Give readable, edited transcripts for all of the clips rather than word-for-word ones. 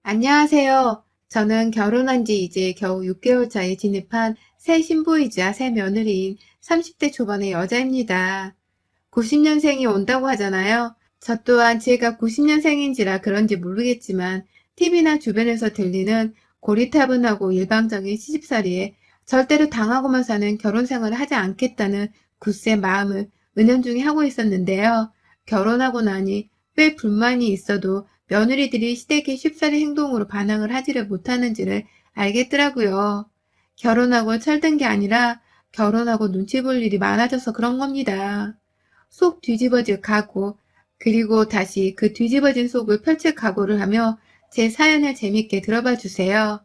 안녕하세요. 저는 결혼한 지 이제 겨우 6개월 차에 진입한 새 신부이자 새 며느리인 30대 초반의 여자입니다. 90년생이 온다고 하잖아요. 저 또한 제가 90년생인지라 그런지 모르겠지만 TV나 주변에서 들리는 고리타분하고 일방적인 시집살이에 절대로 당하고만 사는 결혼 생활을 하지 않겠다는 굳센 마음을 은연중에 하고 있었는데요. 결혼하고 나니 왜 불만이 있어도 며느리들이 시댁의 쉽사리 행동으로 반항을 하지를 못하는지를 알겠더라고요. 결혼하고 철든 게 아니라 결혼하고 눈치 볼 일이 많아져서 그런 겁니다. 속 뒤집어질 각오, 그리고 다시 그 뒤집어진 속을 펼칠 각오를 하며 제 사연을 재밌게 들어봐 주세요.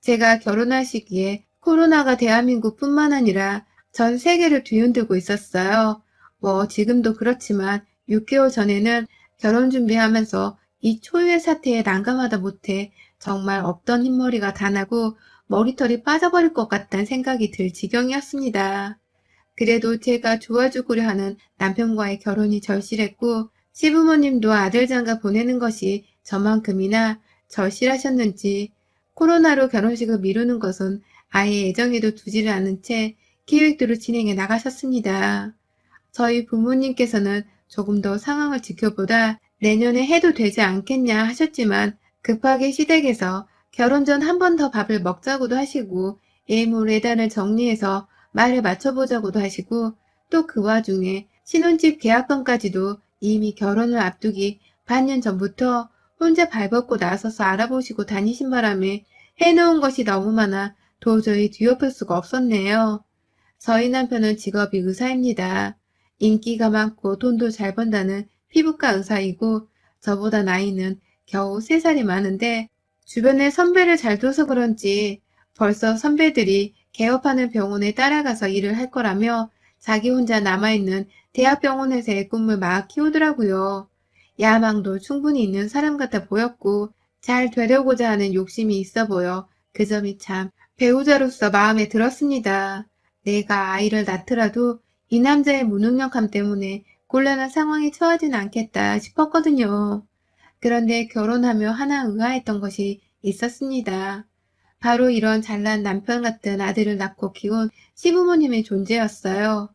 제가 결혼할 시기에 코로나가 대한민국뿐만 아니라 전 세계를 뒤흔들고 있었어요. 뭐 지금도 그렇지만 6개월 전에는 결혼 준비하면서 이 초유의 사태에 난감하다 못해 정말 없던 흰머리가 다 나고 머리털이 빠져버릴 것 같다는 생각이 들 지경이었습니다. 그래도 제가 좋아주고려 하는 남편과의 결혼이 절실했고 시부모님도 아들 장가 보내는 것이 저만큼이나 절실하셨는지 코로나로 결혼식을 미루는 것은 아예 예정에도 두지를 않은 채 계획대로 진행해 나가셨습니다. 저희 부모님께서는 조금 더 상황을 지켜보다 내년에 해도 되지 않겠냐 하셨지만 급하게 시댁에서 결혼 전 한 번 더 밥을 먹자고도 하시고 예물 예단을 정리해서 말을 맞춰보자고도 하시고 또 그 와중에 신혼집 계약건까지도 이미 결혼을 앞두기 반년 전부터 혼자 발벗고 나서서 알아보시고 다니신 바람에 해놓은 것이 너무 많아 도저히 뒤엎을 수가 없었네요. 저희 남편은 직업이 의사입니다. 인기가 많고 돈도 잘 번다는 피부과 의사이고 저보다 나이는 겨우 3살이 많은데 주변에 선배를 잘 둬서 그런지 벌써 선배들이 개업하는 병원에 따라가서 일을 할 거라며 자기 혼자 남아있는 대학병원에서의 꿈을 막 키우더라고요. 야망도 충분히 있는 사람 같아 보였고 잘 되려고자 하는 욕심이 있어 보여 그 점이 참 배우자로서 마음에 들었습니다. 내가 아이를 낳더라도 이 남자의 무능력함 때문에 곤란한 상황에 처하진 않겠다 싶었거든요. 그런데 결혼하며 하나 의아했던 것이 있었습니다. 바로 이런 잘난 남편 같은 아들을 낳고 키운 시부모님의 존재였어요.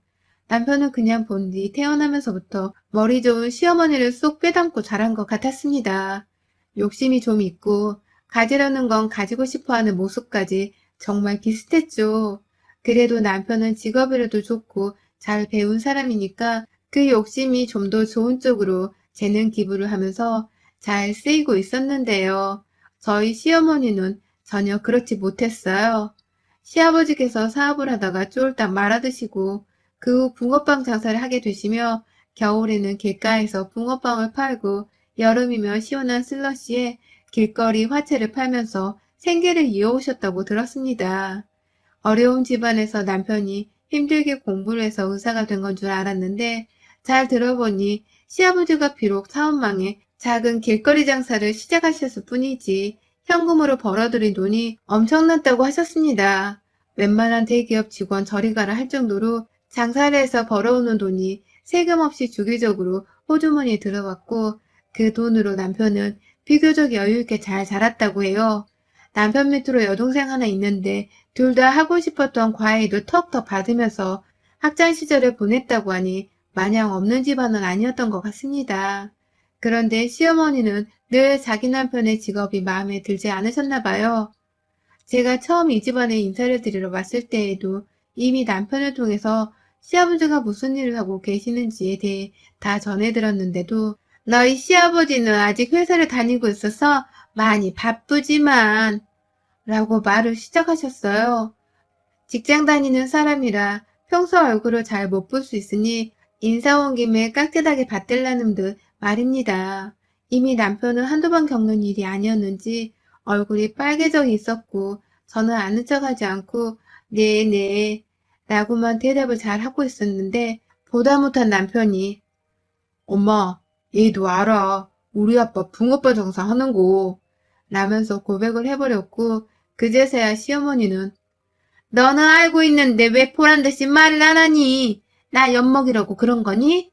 남편은 그냥 본 뒤 태어나면서부터 머리 좋은 시어머니를 쏙 빼닮고 자란 것 같았습니다. 욕심이 좀 있고 가지려는 건 가지고 싶어하는 모습까지 정말 비슷했죠. 그래도 남편은 직업이라도 좋고 잘 배운 사람이니까 그 욕심이 좀 더 좋은 쪽으로 재능 기부를 하면서 잘 쓰이고 있었는데요. 저희 시어머니는 전혀 그렇지 못했어요. 시아버지께서 사업을 하다가 쫄딱 말아드시고 그 후 붕어빵 장사를 하게 되시며 겨울에는 길가에서 붕어빵을 팔고 여름이면 시원한 슬러시에 길거리 화채를 팔면서 생계를 이어오셨다고 들었습니다. 어려운 집안에서 남편이 힘들게 공부를 해서 의사가 된 건 줄 알았는데 잘 들어보니 시아버지가 비록 사업망에 작은 길거리 장사를 시작하셨을 뿐이지 현금으로 벌어들인 돈이 엄청났다고 하셨습니다. 웬만한 대기업 직원 저리 가라 할 정도로 장사를 해서 벌어오는 돈이 세금 없이 주기적으로 호주머니에 들어왔고 그 돈으로 남편은 비교적 여유있게 잘 자랐다고 해요. 남편 밑으로 여동생 하나 있는데 둘 다 하고 싶었던 과외도 턱턱 받으면서 학창 시절을 보냈다고 하니 마냥 없는 집안은 아니었던 것 같습니다. 그런데 시어머니는 늘 자기 남편의 직업이 마음에 들지 않으셨나 봐요. 제가 처음 이 집안에 인사를 드리러 왔을 때에도 이미 남편을 통해서 시아버지가 무슨 일을 하고 계시는지에 대해 다 전해들었는데도 너희 시아버지는 아직 회사를 다니고 있어서 많이 바쁘지만 라고 말을 시작하셨어요. 직장 다니는 사람이라 평소 얼굴을 잘 못 볼 수 있으니 인사 온 김에 깍듯하게 받들라는 듯 말입니다. 이미 남편은 한두 번 겪는 일이 아니었는지 얼굴이 빨개져 있었고 저는 아는 척하지 않고 네네 라고만 대답을 잘 하고 있었는데 보다 못한 남편이 엄마 얘도 알아. 우리 아빠 붕어빵 장사 하는 거 라면서 고백을 해버렸고 그제서야 시어머니는 너는 알고 있는데 왜 보란듯이 말을 안 하니? 나 엿먹이라고 그런 거니?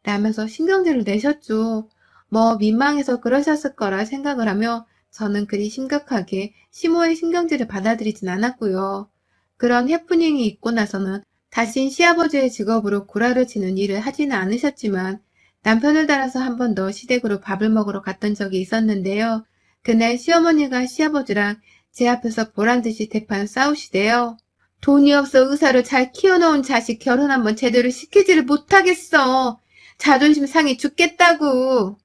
라면서 신경질을 내셨죠. 뭐 민망해서 그러셨을 거라 생각을 하며 저는 그리 심각하게 시모의 신경질을 받아들이진 않았고요. 그런 해프닝이 있고 나서는 다신 시아버지의 직업으로 구라를 치는 일을 하지는 않으셨지만 남편을 따라서 한 번 더 시댁으로 밥을 먹으러 갔던 적이 있었는데요. 그날 시어머니가 시아버지랑 제 앞에서 보란듯이 대판 싸우시대요. 돈이 없어 의사를 잘 키워놓은 자식 결혼 한번 제대로 시키지를 못하겠어. 자존심 상해 죽겠다고.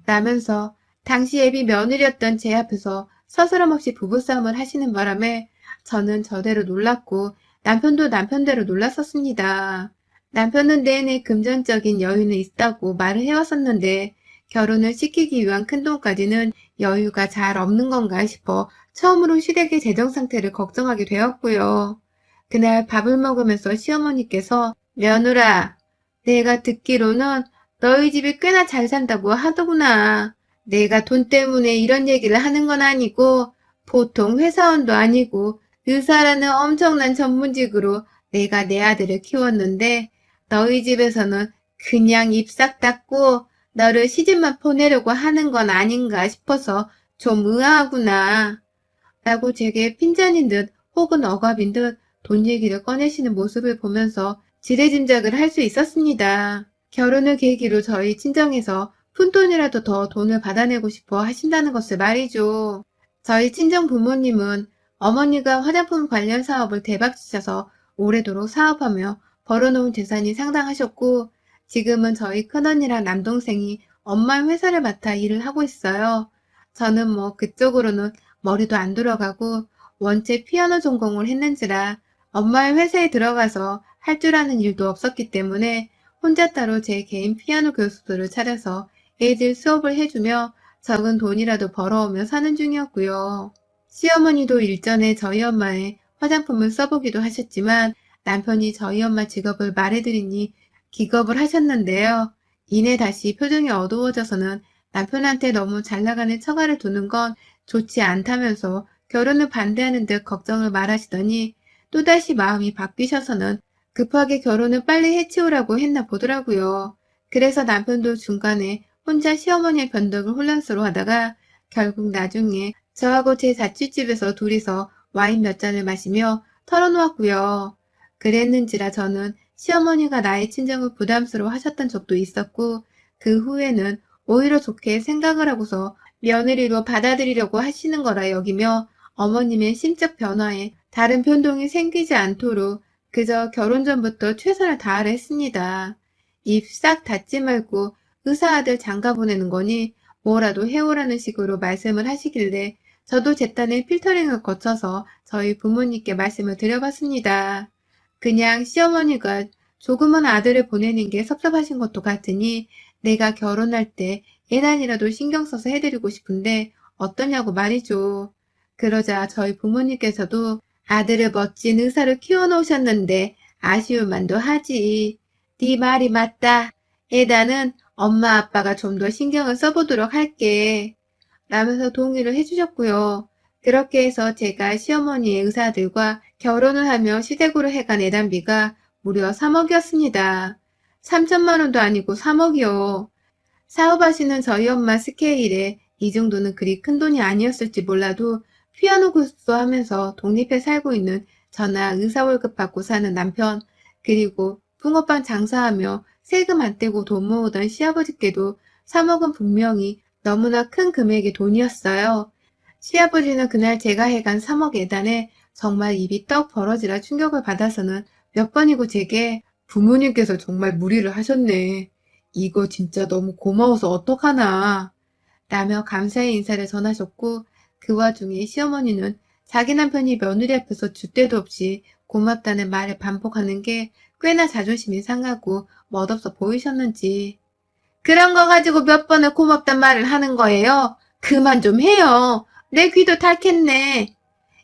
라면서 당시 애비 며느리였던 제 앞에서 서스럼없이 부부싸움을 하시는 바람에 저는 저대로 놀랐고 남편도 남편대로 놀랐었습니다. 남편은 내내 금전적인 여유는 있다고 말을 해왔었는데 결혼을 시키기 위한 큰돈까지는 여유가 잘 없는 건가 싶어 처음으로 시댁의 재정 상태를 걱정하게 되었고요. 그날 밥을 먹으면서 시어머니께서 며느라, 내가 듣기로는 너희 집이 꽤나 잘 산다고 하더구나. 내가 돈 때문에 이런 얘기를 하는 건 아니고 보통 회사원도 아니고 의사라는 엄청난 전문직으로 내가 내 아들을 키웠는데 너희 집에서는 그냥 입 싹 닫고 너를 시집만 보내려고 하는 건 아닌가 싶어서 좀 의아하구나. 라고 제게 핀잔인 듯 혹은 억압인 듯 돈 얘기를 꺼내시는 모습을 보면서 지레짐작을 할 수 있었습니다. 결혼을 계기로 저희 친정에서 푼돈이라도 더 돈을 받아내고 싶어 하신다는 것을 말이죠. 저희 친정 부모님은 어머니가 화장품 관련 사업을 대박치셔서 오래도록 사업하며 벌어놓은 재산이 상당하셨고 지금은 저희 큰언니랑 남동생이 엄마의 회사를 맡아 일을 하고 있어요. 저는 뭐 그쪽으로는 머리도 안 들어가고 원체 피아노 전공을 했는지라 엄마의 회사에 들어가서 할 줄 아는 일도 없었기 때문에 혼자 따로 제 개인 피아노 교습소를 차려서 애들 수업을 해주며 적은 돈이라도 벌어오며 사는 중이었고요. 시어머니도 일전에 저희 엄마의 화장품을 써보기도 하셨지만 남편이 저희 엄마 직업을 말해드리니 기겁을 하셨는데요. 이내 다시 표정이 어두워져서는 남편한테 너무 잘나가는 처가를 두는 건 좋지 않다면서 결혼을 반대하는 듯 걱정을 말하시더니 또다시 마음이 바뀌셔서는 급하게 결혼을 빨리 해치우라고 했나 보더라고요. 그래서 남편도 중간에 혼자 시어머니의 변덕을 혼란스러워하다가 결국 나중에 저하고 제 자취집에서 둘이서 와인 몇 잔을 마시며 털어놓았고요. 그랬는지라 저는 시어머니가 나의 친정을 부담스러워 하셨던 적도 있었고 그 후에는 오히려 좋게 생각을 하고서 며느리로 받아들이려고 하시는 거라 여기며 어머님의 심적 변화에 다른 변동이 생기지 않도록 그저 결혼 전부터 최선을 다하려 했습니다. 입 싹 닫지 말고 의사 아들 장가 보내는 거니 뭐라도 해오라는 식으로 말씀을 하시길래 저도 제 딴에 필터링을 거쳐서 저희 부모님께 말씀을 드려봤습니다. 그냥 시어머니가 조그만 아들을 보내는 게 섭섭하신 것도 같으니 내가 결혼할 때 예난이라도 신경 써서 해드리고 싶은데 어떠냐고 말이죠. 그러자 저희 부모님께서도 아들을 멋진 의사로 키워놓으셨는데 아쉬울 만도 하지. 네 말이 맞다. 애다는 엄마 아빠가 좀 더 신경을 써보도록 할게. 라면서 동의를 해주셨고요. 그렇게 해서 제가 시어머니의 의사들과 결혼을 하며 시댁으로 해간 애단비가 무려 3억이었습니다. 3천만 원도 아니고 3억이요. 사업하시는 저희 엄마 스케일에 이 정도는 그리 큰 돈이 아니었을지 몰라도 피아노 교습소 하면서 독립해 살고 있는 저나 의사 월급 받고 사는 남편, 그리고 붕어빵 장사하며 세금 안 떼고 돈 모으던 시아버지께도 3억은 분명히 너무나 큰 금액의 돈이었어요. 시아버지는 그날 제가 해간 3억 예단에 정말 입이 떡 벌어지라 충격을 받아서는 몇 번이고 제게 부모님께서 정말 무리를 하셨네. 이거 진짜 너무 고마워서 어떡하나. 라며 감사의 인사를 전하셨고 그 와중에 시어머니는 자기 남편이 며느리 앞에서 줏대도 없이 고맙다는 말을 반복하는 게 꽤나 자존심이 상하고 멋없어 보이셨는지 그런 거 가지고 몇 번을 고맙단 말을 하는 거예요. 그만 좀 해요. 내 귀도 닳겠네.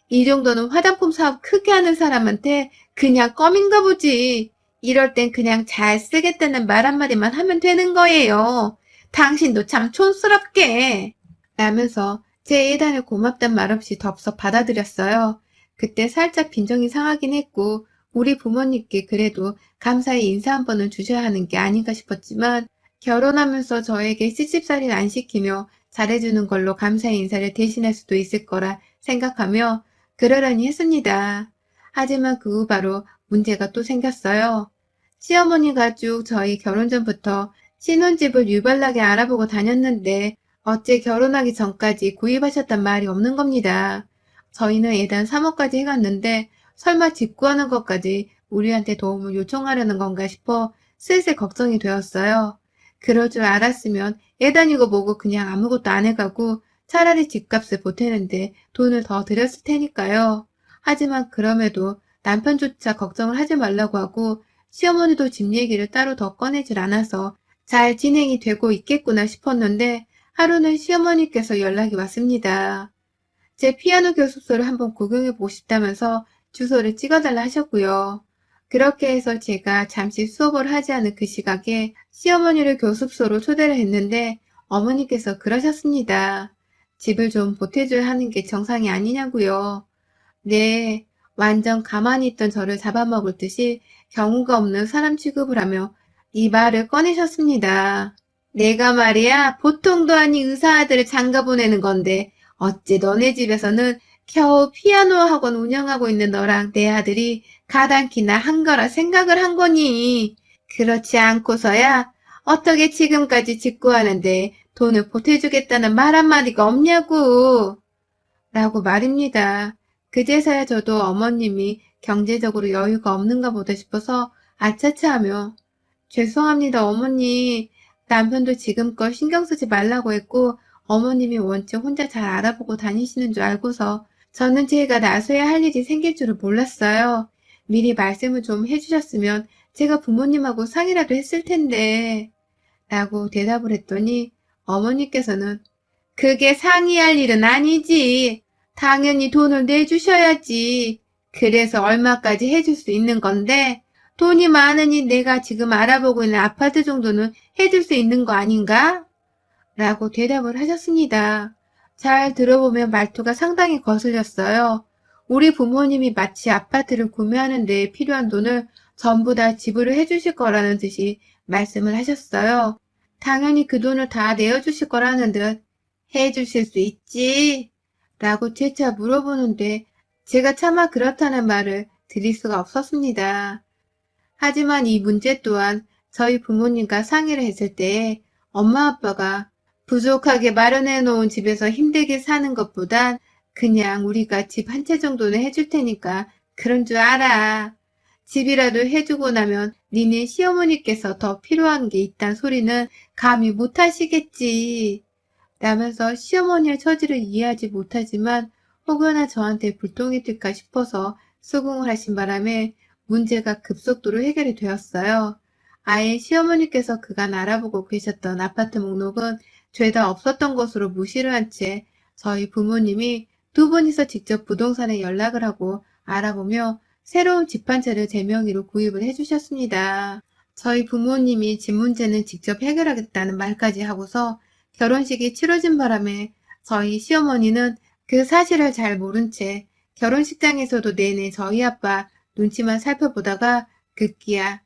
이 정도는 화장품 사업 크게 하는 사람한테 그냥 껌인가 보지. 이럴 땐 그냥 잘 쓰겠다는 말 한마디만 하면 되는 거예요. 당신도 참 촌스럽게. 라면서 제 예단을 고맙단 말 없이 덥석 받아들였어요. 그때 살짝 빈정이 상하긴 했고 우리 부모님께 그래도 감사의 인사 한 번은 주셔야 하는 게 아닌가 싶었지만 결혼하면서 저에게 씹씹살이를 안 시키며 잘해주는 걸로 감사의 인사를 대신할 수도 있을 거라 생각하며 그러려니 했습니다. 하지만 그 후 바로 문제가 또 생겼어요. 시어머니가 쭉 저희 결혼 전부터 신혼집을 유별나게 알아보고 다녔는데 어째 결혼하기 전까지 구입하셨단 말이 없는 겁니다. 저희는 예단 3억까지 해갔는데 설마 집 구하는 것까지 우리한테 도움을 요청하려는 건가 싶어 슬슬 걱정이 되었어요. 그럴 줄 알았으면 예단이고 뭐고 그냥 아무것도 안 해가고 차라리 집값을 보태는데 돈을 더 들였을 테니까요. 하지만 그럼에도 남편조차 걱정을 하지 말라고 하고 시어머니도 집 얘기를 따로 더 꺼내질 않아서 잘 진행이 되고 있겠구나 싶었는데 하루는 시어머니께서 연락이 왔습니다. 제 피아노 교습소를 한번 구경해보고 싶다면서 주소를 찍어달라 하셨고요. 그렇게 해서 제가 잠시 수업을 하지 않은 그 시각에 시어머니를 교습소로 초대를 했는데 어머니께서 그러셨습니다. 집을 좀 보태줘야 하는 게 정상이 아니냐고요. 네, 완전 가만히 있던 저를 잡아먹을 듯이 경우가 없는 사람 취급을 하며 이 말을 꺼내셨습니다. 내가 말이야 보통도 아닌 의사 아들을 장가 보내는 건데 어째 너네 집에서는 겨우 피아노 학원 운영하고 있는 너랑 내 아들이 가당키나 한 거라 생각을 한 거니. 그렇지 않고서야 어떻게 지금까지 직구하는데 돈을 보태주겠다는 말 한마디가 없냐고. 라고 말입니다. 그제서야 저도 어머님이 경제적으로 여유가 없는가 보다 싶어서 아차차 하며 죄송합니다 어머니. 남편도 지금껏 신경 쓰지 말라고 했고 어머님이 원체 혼자 잘 알아보고 다니시는 줄 알고서 저는 제가 나서야 할 일이 생길 줄을 몰랐어요. 미리 말씀을 좀 해주셨으면 제가 부모님하고 상의라도 했을 텐데 라고 대답을 했더니 어머니께서는 그게 상의할 일은 아니지. 당연히 돈을 내주셔야지. 그래서 얼마까지 해줄 수 있는 건데 돈이 많으니 내가 지금 알아보고 있는 아파트 정도는 해줄 수 있는 거 아닌가? 라고 대답을 하셨습니다. 잘 들어보면 말투가 상당히 거슬렸어요. 우리 부모님이 마치 아파트를 구매하는 데 필요한 돈을 전부 다 지불을 해주실 거라는 듯이 말씀을 하셨어요. 당연히 그 돈을 다 내어주실 거라는 듯 해주실 수 있지? 라고 재차 물어보는데 제가 차마 그렇다는 말을 드릴 수가 없었습니다. 하지만 이 문제 또한 저희 부모님과 상의를 했을 때 엄마 아빠가 부족하게 마련해 놓은 집에서 힘들게 사는 것보단 그냥 우리가 집 한 채 정도는 해줄 테니까 그런 줄 알아. 집이라도 해주고 나면 니네 시어머니께서 더 필요한 게 있단 소리는 감히 못하시겠지. 라면서 시어머니의 처지를 이해하지 못하지만 혹여나 저한테 불똥이 튈까 싶어서 수긍을 하신 바람에 문제가 급속도로 해결이 되었어요. 아예 시어머니께서 그간 알아보고 계셨던 아파트 목록은 죄다 없었던 것으로 무시를 한 채 저희 부모님이 두 분이서 직접 부동산에 연락을 하고 알아보며 새로운 집 한 채를 제 명의로 구입을 해주셨습니다. 저희 부모님이 집 문제는 직접 해결하겠다는 말까지 하고서 결혼식이 치러진 바람에 저희 시어머니는 그 사실을 잘 모른 채 결혼식장에서도 내내 저희 아빠 눈치만 살펴보다가 급기야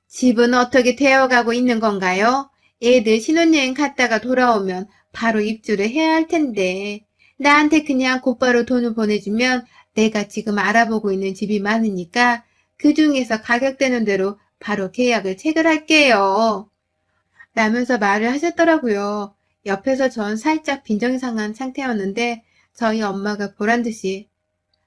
집은 어떻게 되어가고 있는 건가요? 애들 신혼여행 갔다가 돌아오면 바로 입주를 해야 할 텐데 나한테 그냥 곧바로 돈을 보내주면 내가 지금 알아보고 있는 집이 많으니까 그 중에서 가격되는 대로 바로 계약을 체결할게요. 라면서 말을 하셨더라고요. 옆에서 전 살짝 빈정상한 상태였는데 저희 엄마가 보란듯이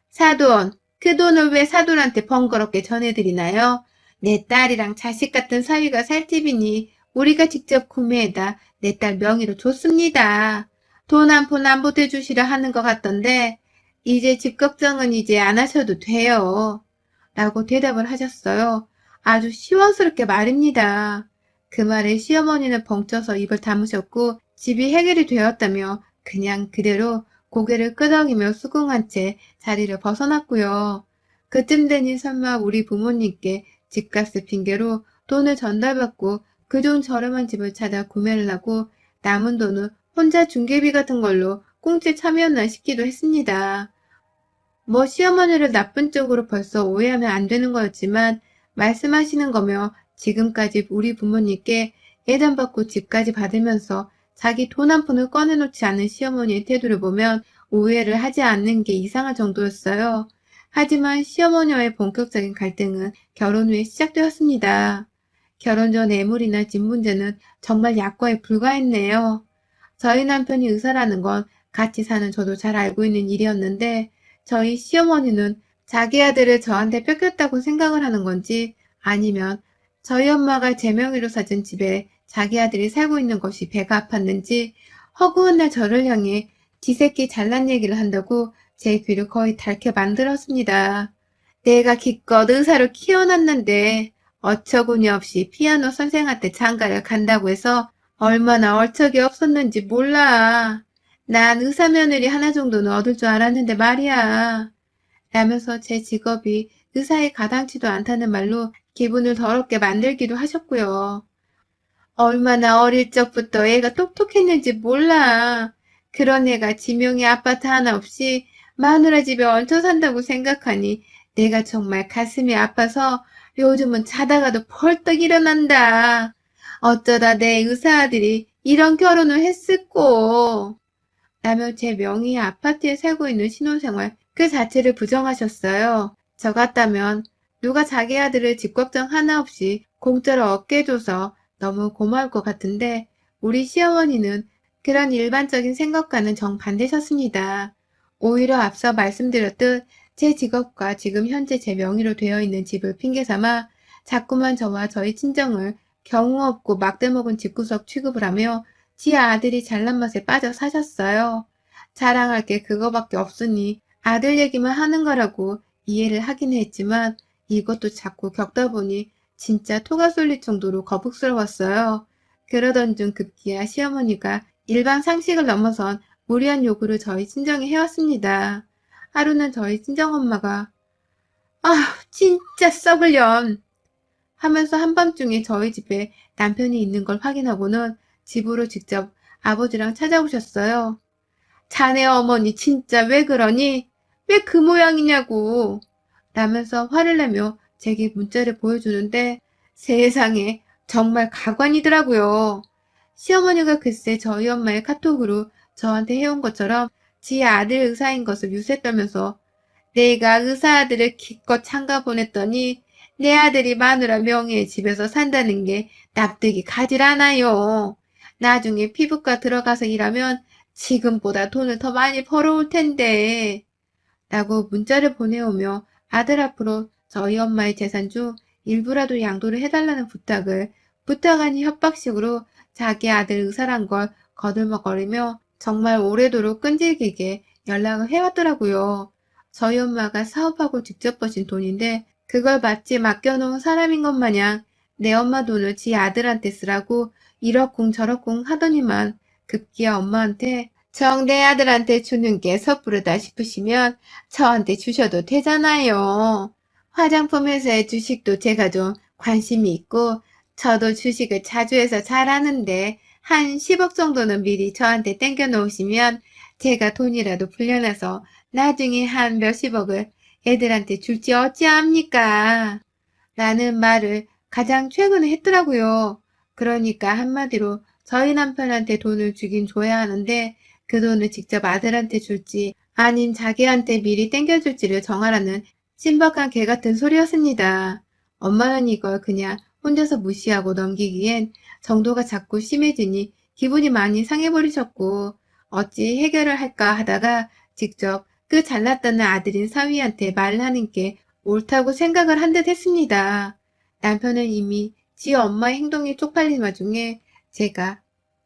사돈, 그 돈을 왜 사돈한테 번거롭게 전해드리나요? 내 딸이랑 자식 같은 사위가 살 집이니 우리가 직접 구매해다 내 딸 명의로 줬습니다. 돈 한 푼 안 보태주시려 하는 것 같던데 이제 집 걱정은 이제 안 하셔도 돼요. 라고 대답을 하셨어요. 아주 시원스럽게 말입니다. 그 말에 시어머니는 벙쪄서 입을 다무셨고 집이 해결이 되었다며 그냥 그대로 고개를 끄덕이며 수긍한 채 자리를 벗어났고요. 그쯤 되니 설마 우리 부모님께 집값을 핑계로 돈을 전달받고 그중 저렴한 집을 찾아 구매를 하고 남은 돈은 혼자 중개비 같은 걸로 꽁ጭ 참였나 싶기도 했습니다. 뭐 시어머니를 나쁜 쪽으로 벌써 오해하면 안 되는 거였지만 말씀하시는 거며 지금까지 우리 부모님께 예단받고 집까지 받으면서 자기 돈 한 푼을 꺼내놓지 않는 시어머니의 태도를 보면 오해를 하지 않는 게 이상할 정도였어요. 하지만 시어머니와의 본격적인 갈등은 결혼 후에 시작되었습니다. 결혼 전 애물이나 집 문제는 정말 약과에 불과했네요. 저희 남편이 의사라는 건 같이 사는 저도 잘 알고 있는 일이었는데 저희 시어머니는 자기 아들을 저한테 뺏겼다고 생각을 하는 건지 아니면 저희 엄마가 제 명의로 사준 집에 자기 아들이 살고 있는 것이 배가 아팠는지 허구한 날 저를 향해 지 새끼 잘난 얘기를 한다고 제 귀를 거의 닳게 만들었습니다. 내가 기껏 의사로 키워놨는데 어처구니 없이 피아노 선생한테 장가를 간다고 해서 얼마나 얼척이 없었는지 몰라. 난 의사 며느리 하나 정도는 얻을 줄 알았는데 말이야. 라면서 제 직업이 의사에 가당치도 않다는 말로 기분을 더럽게 만들기도 하셨고요. 얼마나 어릴 적부터 애가 똑똑했는지 몰라. 그런 애가 지명이 아파트 하나 없이 마누라 집에 얹혀 산다고 생각하니 내가 정말 가슴이 아파서 요즘은 자다가도 벌떡 일어난다. 어쩌다 내 의사 아들이 이런 결혼을 했을꼬. 라며 제 명의의 아파트에 살고 있는 신혼생활 그 자체를 부정하셨어요. 저 같다면 누가 자기 아들을 집 걱정 하나 없이 공짜로 얻게 해줘서 너무 고마울 것 같은데 우리 시어머니는 그런 일반적인 생각과는 정반대셨습니다. 오히려 앞서 말씀드렸듯 제 직업과 지금 현재 제 명의로 되어 있는 집을 핑계삼아 자꾸만 저와 저희 친정을 경우 없고 막대먹은 집구석 취급을 하며 지 아들이 잘난 맛에 빠져 사셨어요. 자랑할 게 그거밖에 없으니 아들 얘기만 하는 거라고 이해를 하긴 했지만 이것도 자꾸 겪다 보니 진짜 토가 쏠릴 정도로 거북스러웠어요. 그러던 중 급기야 시어머니가 일반 상식을 넘어선 무리한 요구를 저희 친정에 해왔습니다. 하루는 저희 친정엄마가 진짜 썩을년 하면서 한밤중에 저희 집에 남편이 있는 걸 확인하고는 집으로 직접 아버지랑 찾아오셨어요. 자네 어머니 진짜 왜 그러니? 왜 그 모양이냐고 라면서 화를 내며 제게 문자를 보여주는데 세상에 정말 가관이더라고요. 시어머니가 글쎄 저희 엄마의 카톡으로 저한테 해온 것처럼 지 아들 의사인 것을 유세 떨면서 내가 의사 아들을 기껏 창가 보냈더니 내 아들이 마누라 명의의 집에서 산다는 게 납득이 가질 않아요. 나중에 피부과 들어가서 일하면 지금보다 돈을 더 많이 벌어올 텐데 라고 문자를 보내오며 아들 앞으로 저희 엄마의 재산 중 일부라도 양도를 해달라는 부탁 아닌 협박식으로 자기 아들 의사란 걸 거들먹거리며 정말 오래도록 끈질기게 연락을 해왔더라고요. 저희 엄마가 사업하고 직접 버신 돈인데 그걸 마치 맡겨놓은 사람인 것 마냥 내 엄마 돈을 지 아들한테 쓰라고 이러쿵 저러쿵 하더니만 급기야 엄마한테 정 내 아들한테 주는 게 섣부르다 싶으시면 저한테 주셔도 되잖아요. 화장품 회사의 주식도 제가 좀 관심이 있고 저도 주식을 자주 해서 잘 아는데 한 10억 정도는 미리 저한테 땡겨 놓으시면 제가 돈이라도 불려놔서 나중에 한 몇십억을 애들한테 줄지 어찌합니까? 라는 말을 가장 최근에 했더라고요. 그러니까 한마디로 저희 남편한테 돈을 주긴 줘야 하는데 그 돈을 직접 아들한테 줄지 아님 자기한테 미리 땡겨줄지를 정하라는 신박한 개 같은 소리였습니다. 엄마는 이걸 그냥 혼자서 무시하고 넘기기엔 정도가 자꾸 심해지니 기분이 많이 상해버리셨고 어찌 해결을 할까 하다가 직접 그 잘났다는 아들인 사위한테 말하는 게 옳다고 생각을 한 듯 했습니다. 남편은 이미 지 엄마의 행동에 쪽팔린 와중에 제가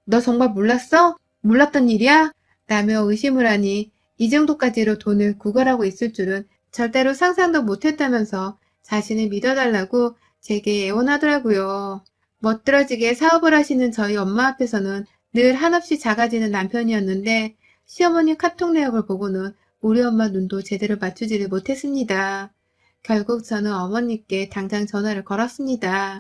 너 정말 몰랐어? 몰랐던 일이야? 라며 의심을 하니 이 정도까지로 돈을 구걸하고 있을 줄은 절대로 상상도 못했다면서 자신을 믿어달라고 제게 애원하더라고요. 멋들어지게 사업을 하시는 저희 엄마 앞에서는 늘 한없이 작아지는 남편이었는데 시어머니 카톡 내역을 보고는 우리 엄마 눈도 제대로 맞추지를 못했습니다. 결국 저는 어머니께 당장 전화를 걸었습니다.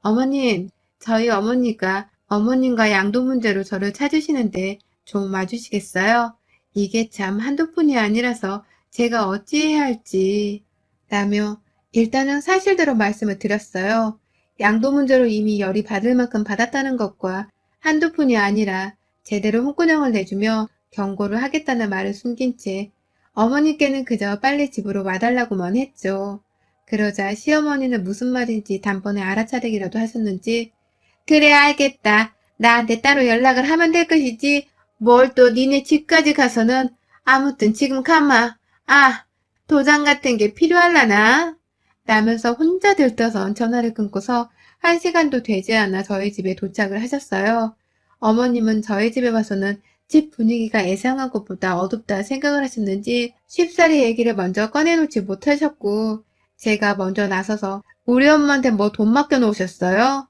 어머님, 저희 어머니가 어머님과 양도 문제로 저를 찾으시는데 좀 와주시겠어요? 이게 참 한두 푼이 아니라서 제가 어찌해야 할지 라며 일단은 사실대로 말씀을 드렸어요. 양도 문제로 이미 열이 받을 만큼 받았다는 것과 한두 푼이 아니라 제대로 홍군형을 내주며 경고를 하겠다는 말을 숨긴 채 어머니께는 그저 빨리 집으로 와달라고만 했죠. 그러자 시어머니는 무슨 말인지 단번에 알아차리기라도 하셨는지 그래 알겠다. 나한테 따로 연락을 하면 될 것이지 뭘 또 니네 집까지 가서는 아무튼 지금 가마. 아 도장 같은 게 필요할라나? 라면서 혼자 들떠선 전화를 끊고서 1시간도 되지 않아 저희 집에 도착을 하셨어요. 어머님은 저희 집에 와서는 집 분위기가 예상한 것보다 어둡다 생각을 하셨는지 쉽사리 얘기를 먼저 꺼내놓지 못하셨고 제가 먼저 나서서 우리 엄마한테 뭐 돈 맡겨놓으셨어요?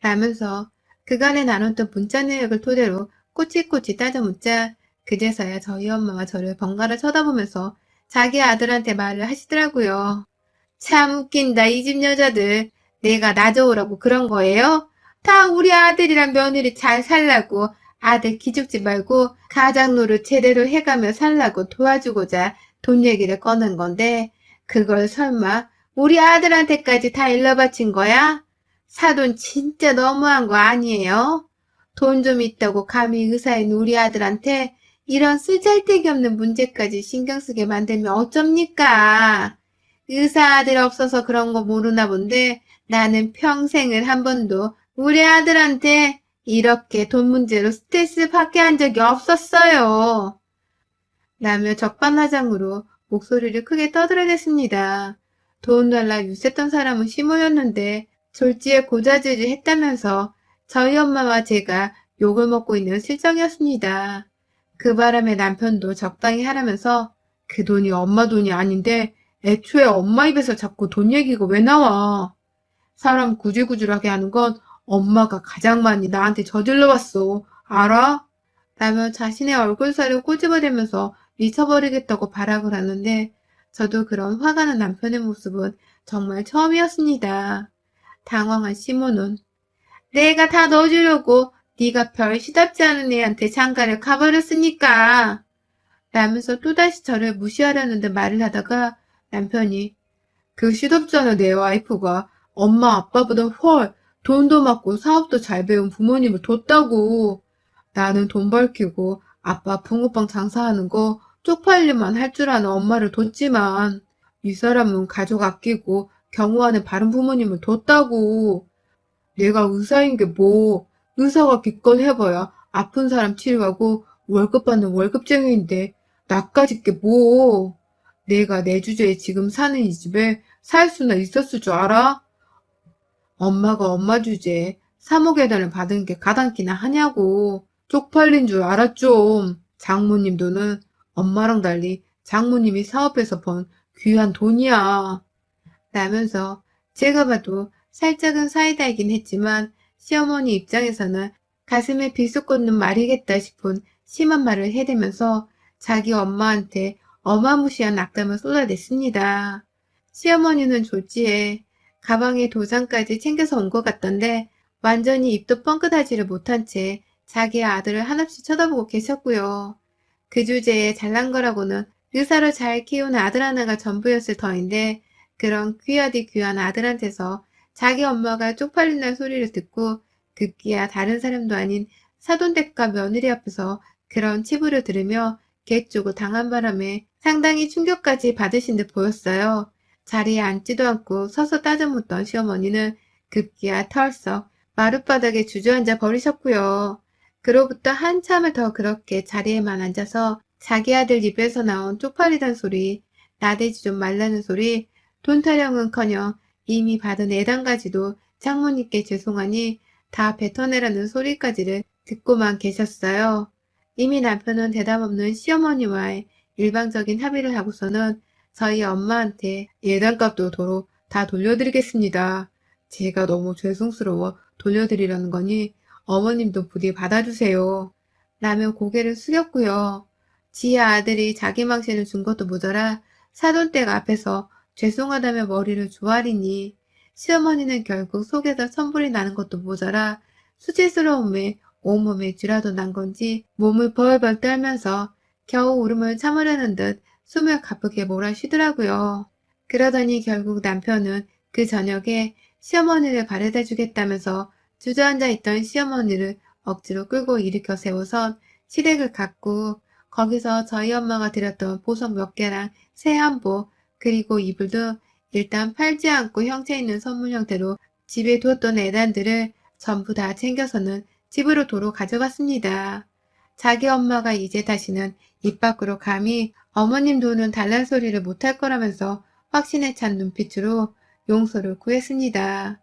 라면서 그간에 나눴던 문자 내역을 토대로 꼬치꼬치 따져 묻자 그제서야 저희 엄마가 저를 번갈아 쳐다보면서 자기 아들한테 말을 하시더라고요. 참 웃긴다 이 집 여자들. 내가 나 좋으라고 그런 거예요? 다 우리 아들이랑 며느리 잘 살라고 아들 기죽지 말고 가장 노릇 제대로 해가며 살라고 도와주고자 돈 얘기를 꺼낸 건데 그걸 설마 우리 아들한테까지 다 일러바친 거야? 사돈 진짜 너무한 거 아니에요? 돈 좀 있다고 감히 의사인 우리 아들한테 이런 쓰잘데기 없는 문제까지 신경 쓰게 만들면 어쩝니까? 의사 아들 없어서 그런 거 모르나 본데 나는 평생을 한 번도 우리 아들한테 이렇게 돈 문제로 스트레스 받게 한 적이 없었어요. 라며 적반하장으로 목소리를 크게 떠들어댔습니다. 돈 달라 유세했던 사람은 시모였는데 졸지에 고자질을 했다면서 저희 엄마와 제가 욕을 먹고 있는 실정이었습니다. 그 바람에 남편도 적당히 하라면서 그 돈이 엄마 돈이 아닌데 애초에 엄마 입에서 자꾸 돈 얘기가 왜 나와? 사람 구질구질하게 하는 건 엄마가 가장 많이 나한테 저질러 왔어. 알아? 라며 자신의 얼굴살을 꼬집어대면서 미쳐버리겠다고 발악을 하는데 저도 그런 화가 난 남편의 모습은 정말 처음이었습니다. 당황한 시모는 내가 다 넣어주려고 네가 별 시답지 않은 애한테 장가를 가버렸으니까 라면서 또다시 저를 무시하려는 듯 말을 하다가 남편이 그 시덥잖아 내 와이프가 엄마 아빠보다 훨 돈도 많고 사업도 잘 배운 부모님을 뒀다고. 나는 돈 벌키고 아빠 붕어빵 장사하는 거 쪽팔리만 할 줄 아는 엄마를 뒀지만 이 사람은 가족 아끼고 경호하는 바른 부모님을 뒀다고. 내가 의사인 게 뭐, 의사가 기껏 해봐야 아픈 사람 치료하고 월급 받는 월급쟁이인데 나까짓 게 뭐. 내가 내 주제에 지금 사는 이 집에 살 수나 있었을 줄 알아? 엄마가 엄마 주제에 3억 예단을 받은 게 가당키나 하냐고. 쪽팔린 줄 알아 좀. 장모님 돈은 엄마랑 달리 장모님이 사업해서 번 귀한 돈이야. 라면서 제가 봐도 살짝은 사이다이긴 했지만 시어머니 입장에서는 가슴에 비수 꽂는 말이겠다 싶은 심한 말을 해대면서 자기 엄마한테 어마무시한 악담을 쏟아냈습니다. 시어머니는 졸지에 가방에 도장까지 챙겨서 온 것 같던데 완전히 입도 뻥끗하지를 못한 채 자기 아들을 한없이 쳐다보고 계셨고요. 그 주제에 잘난 거라고는 의사로 잘 키우는 아들 하나가 전부였을 터인데 그런 귀하디 귀한 아들한테서 자기 엄마가 쪽팔린다는 소리를 듣고 급기야 다른 사람도 아닌 사돈댁과 며느리 앞에서 그런 치부를 들으며 개쪽을 당한 바람에 상당히 충격까지 받으신 듯 보였어요. 자리에 앉지도 않고 서서 따져 묻던 시어머니는 급기야 털썩 마룻바닥에 주저앉아 버리셨고요. 그로부터 한참을 더 그렇게 자리에만 앉아서 자기 아들 입에서 나온 쪽팔리단 소리, 나대지 좀 말라는 소리, 돈 타령은커녕 이미 받은 애단까지도 장모님께 죄송하니 다 뱉어내라는 소리까지를 듣고만 계셨어요. 이미 남편은 대답 없는 시어머니와의 일방적인 합의를 하고서는 저희 엄마한테 예단값도 도로 다 돌려드리겠습니다. 제가 너무 죄송스러워 돌려드리려는 거니 어머님도 부디 받아주세요. 라며 고개를 숙였고요. 지혜 아들이 자기 망신을 준 것도 모자라 사돈댁 앞에서 죄송하다며 머리를 조아리니 시어머니는 결국 속에서 천불이 나는 것도 모자라 수치스러움에 온몸에 쥐라도 난 건지 몸을 벌벌 떨면서 겨우 울음을 참으려는 듯 숨을 가쁘게 몰아쉬더라고요. 그러더니 결국 남편은 그 저녁에 시어머니를 바래다 주겠다면서 주저앉아 있던 시어머니를 억지로 끌고 일으켜 세워선 시댁을 갔고 거기서 저희 엄마가 드렸던 보석 몇 개랑 새 한복 그리고 이불도 일단 팔지 않고 형체 있는 선물 형태로 집에 두었던 애단들을 전부 다 챙겨서는 집으로 도로 가져갔습니다. 자기 엄마가 이제 다시는 입 밖으로 감히 어머님 돈은 달란 소리를 못할 거라면서 확신에 찬 눈빛으로 용서를 구했습니다.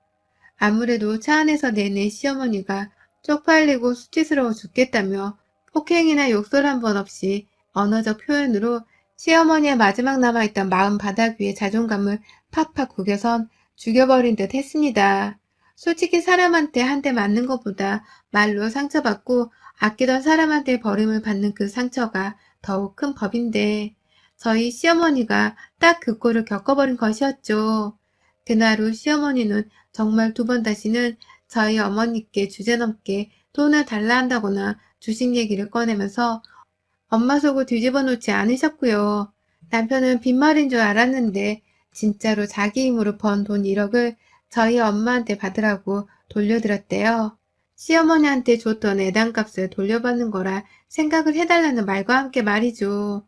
아무래도 차 안에서 내내 시어머니가 쪽팔리고 수치스러워 죽겠다며 폭행이나 욕설 한 번 없이 언어적 표현으로 시어머니의 마지막 남아있던 마음 바닥 위에 자존감을 팍팍 구겨선 죽여버린 듯 했습니다. 솔직히 사람한테 한 대 맞는 것보다 말로 상처받고 아끼던 사람한테 버림을 받는 그 상처가 더욱 큰 법인데 저희 시어머니가 딱 그 꼴을 겪어버린 것이었죠. 그날 후 시어머니는 정말 두 번 다시는 저희 어머니께 주제넘게 돈을 달라 한다거나 주식 얘기를 꺼내면서 엄마 속을 뒤집어 놓지 않으셨고요. 남편은 빈말인 줄 알았는데 진짜로 자기 힘으로 번 돈 1억을 저희 엄마한테 받으라고 돌려드렸대요. 시어머니한테 줬던 애단값을 돌려받는 거라 생각을 해달라는 말과 함께 말이죠.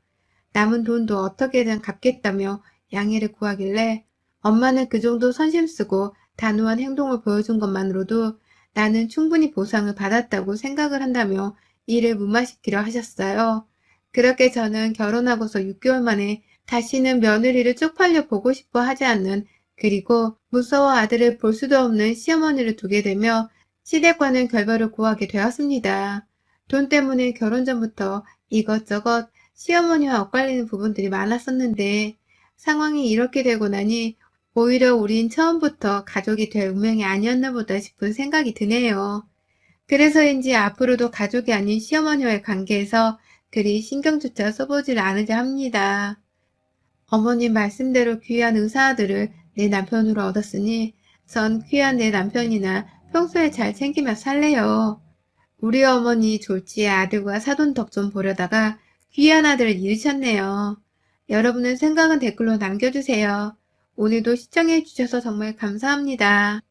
남은 돈도 어떻게든 갚겠다며 양해를 구하길래 엄마는 그 정도 선심 쓰고 단호한 행동을 보여준 것만으로도 나는 충분히 보상을 받았다고 생각을 한다며 이를 무마시키려 하셨어요. 그렇게 저는 결혼하고서 6개월 만에 다시는 며느리를 쪽팔려 보고 싶어 하지 않는 그리고 무서워 아들을 볼 수도 없는 시어머니를 두게 되며 시댁과는 결별을 고하게 되었습니다. 돈 때문에 결혼 전부터 이것저것 시어머니와 엇갈리는 부분들이 많았었는데 상황이 이렇게 되고 나니 오히려 우린 처음부터 가족이 될 운명이 아니었나 보다 싶은 생각이 드네요. 그래서인지 앞으로도 가족이 아닌 시어머니와의 관계에서 그리 신경조차 써보질 않으려 합니다. 어머님 말씀대로 귀한 의사아들을 내 남편으로 얻었으니 전 귀한 내 남편이나 평소에 잘 챙기며 살래요. 우리 어머니 졸지에 아들과 사돈 덕 좀 보려다가 귀한 아들을 잃으셨네요. 여러분의 생각은 댓글로 남겨주세요. 오늘도 시청해주셔서 정말 감사합니다.